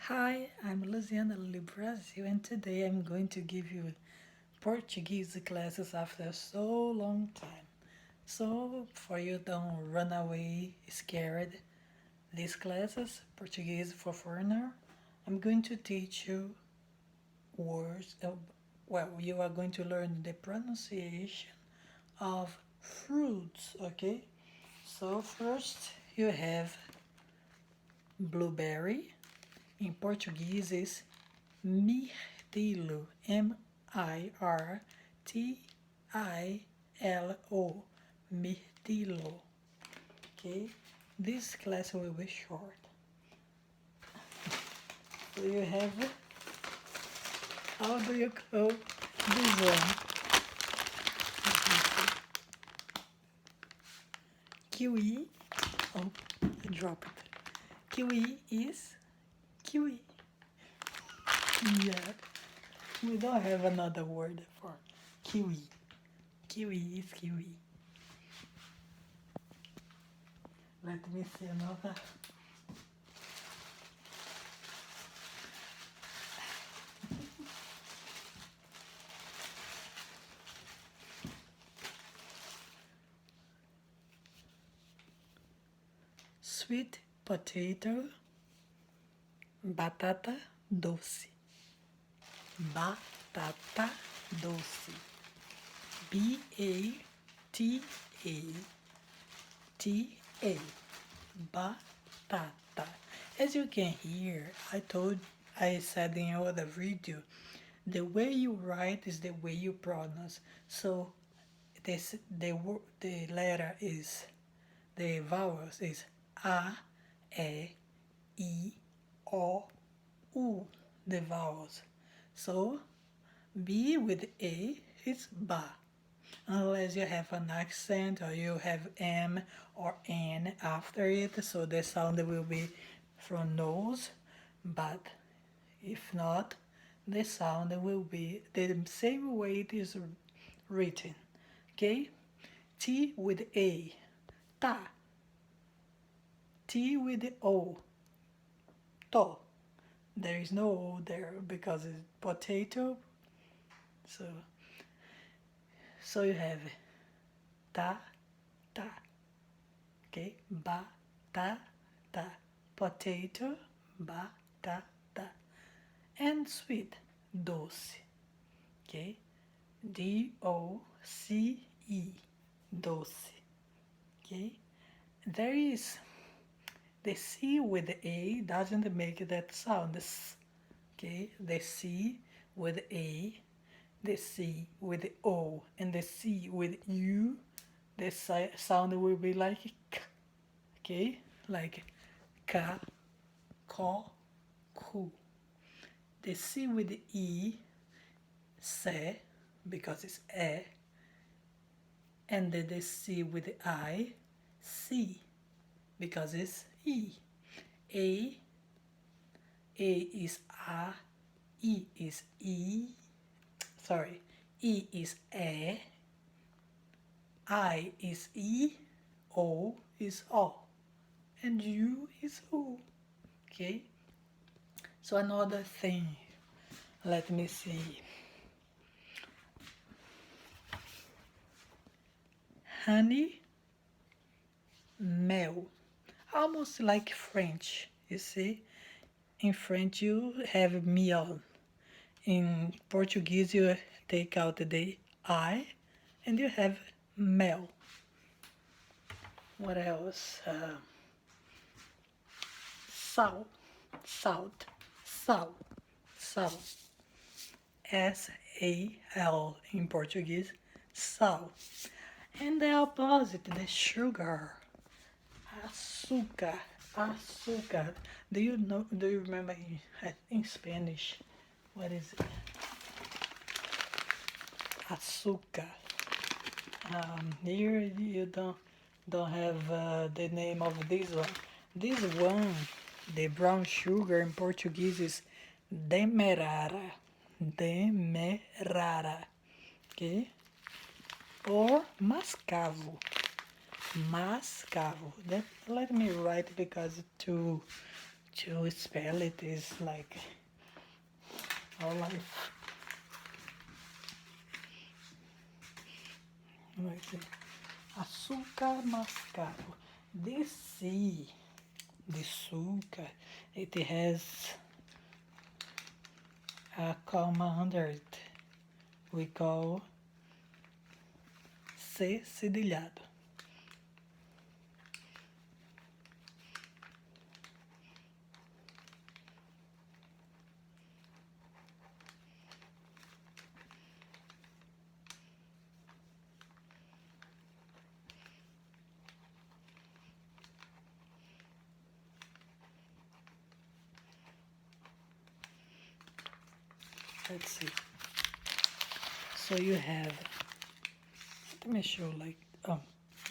Hi, I'm Luziana Brasil, and today I'm going to give you Portuguese classes after so long time. So, for you don't run away scared, these classes, Portuguese for foreigner, I'm going to teach you words. You are going to learn the pronunciation of fruits, okay? So, first you have blueberry. In Portuguese is mirtilo, mirtilo, mirtilo. Okay, this class will be short. So you have, how do you call this one? Kiwi. Oh, I dropped it. Kiwi is kiwi. Yeah, we don't have another word for kiwi. Kiwi is kiwi. Let me see another. Sweet potato, batata doce. Batata doce. Batata. Batata. As you can hear, I said in other video, the way you write is the way you pronounce. So the letter is, the vowels is a, e, I, O, U, the vowels. So B with A is ba. Unless you have an accent or you have M or N after it, so the sound will be from nose, but if not, the sound will be the same way it is written. Okay? T with A, ta. T with the O, to. There is no O there because it's potato. So you have ta, ta. Okay, ba, ta, ta. Potato, ba, ta, ta. And sweet, doce. Okay, D-O-C-E, doce. Okay, there is the C with the A doesn't make that sound. Okay, the C with A, the C with the O, and the C with U, the sound will be like K. Okay, like ka, ko, ku. The C with the E, se, because it's e, and then the C with the I, si, because it's e. A, A is a, E is e, sorry, E is e, I is e, O is o, and U is U. Okay, so another thing, let me see. Honey, mel, almost like French. You see, in French you have miel. In Portuguese you take out the I and you have mel. What else? Sal, salt, sal, sal. S-A-L in Portuguese, sal. And the opposite, the sugar, açúcar, açúcar. Do you remember in Spanish, what is it? Açúcar. Here you don't have the name of this one. This one, the brown sugar in Portuguese is demerara. Demerara. Okay? Or mascavo. Mascavo. Let me write because to spell it is like our life. Let's see. Açúcar mascavo. This C, the açúcar, it has a comma under it. We call C cedilhado. Let's see. So you have, let me show like, oh,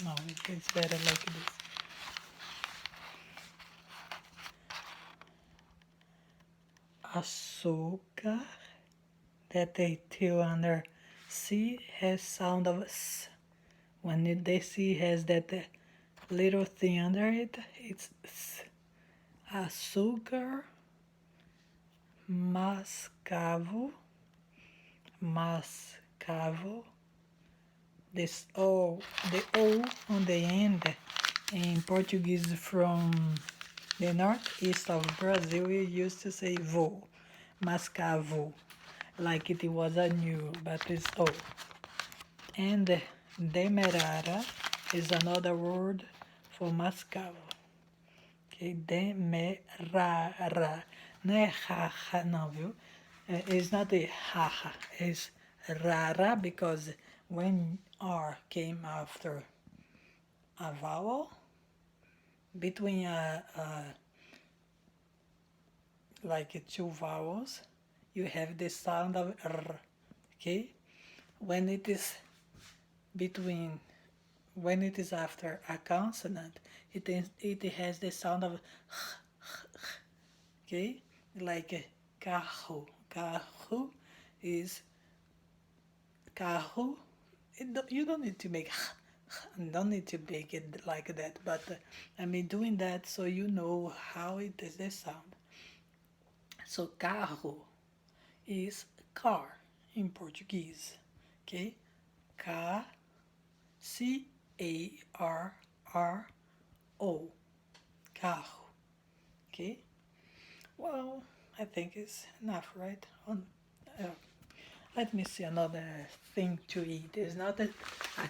no, it's better like this. Açúcar, that they till under C has sound of S. When the C has that little thing under it, it's S. Açúcar mascavo, mascavo. This O, the O on the end in Portuguese from the northeast of Brazil, we used to say vou, mascavo, like it was a new, but it's O. And demerara is another word for mascavo. Okay, demerara. Não é haha, não, viu? It's not a haha, it's rara because when R came after a vowel, between like two vowels, you have the sound of R, okay? When it is after a consonant, it has the sound of okay? Like carro. Carro is carro. You don't need to make don't need to make it like that, but I mean doing that so you know how it is the sound. So carro is car in Portuguese, okay? C-A-R-R-O, carro, okay? Well, I think it's enough, right? Let me see another thing to eat. It's not a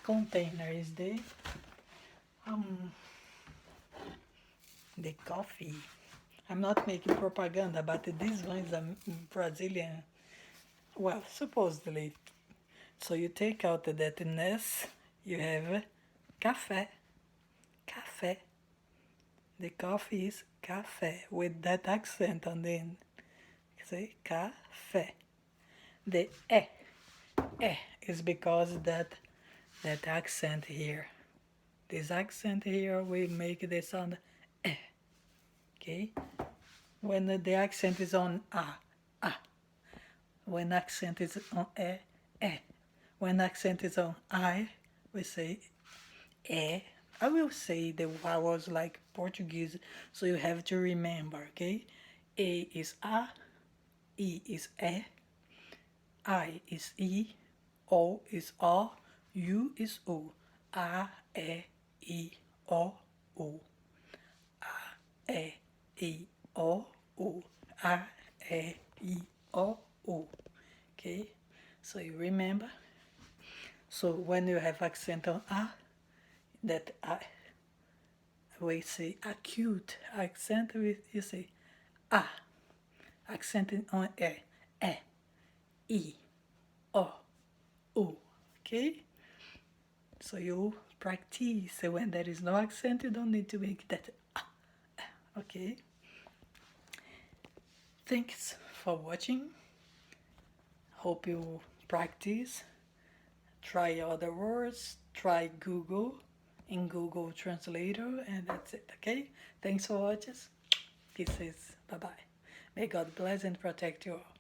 container, it's the coffee. I'm not making propaganda, but this one is a Brazilian, well, supposedly. So you take out that ness, you have café. Café. The coffee is café with that accent on the end. Say café. The is because that accent here. This accent here will make the sound okay? When the accent is on a. When accent is on e. When accent is on I, we say e. I will say the vowels like Portuguese, so you have to remember, okay? A is a, E is e, I is e, O is o, U is o. A, E, I, O, U. A, E, I, O, U. A, E, I, O, U. Okay? So you remember? So when you have accent on a, that we say acute accent, you say a. Accent on e, I, O, U. Okay? So you practice. When there is no accent, you don't need to make that okay? Thanks for watching. Hope you practice. Try other words. Try Google in Google Translator, and that's it, okay? Thanks for watching. Kisses. Bye-bye. May God bless and protect you all.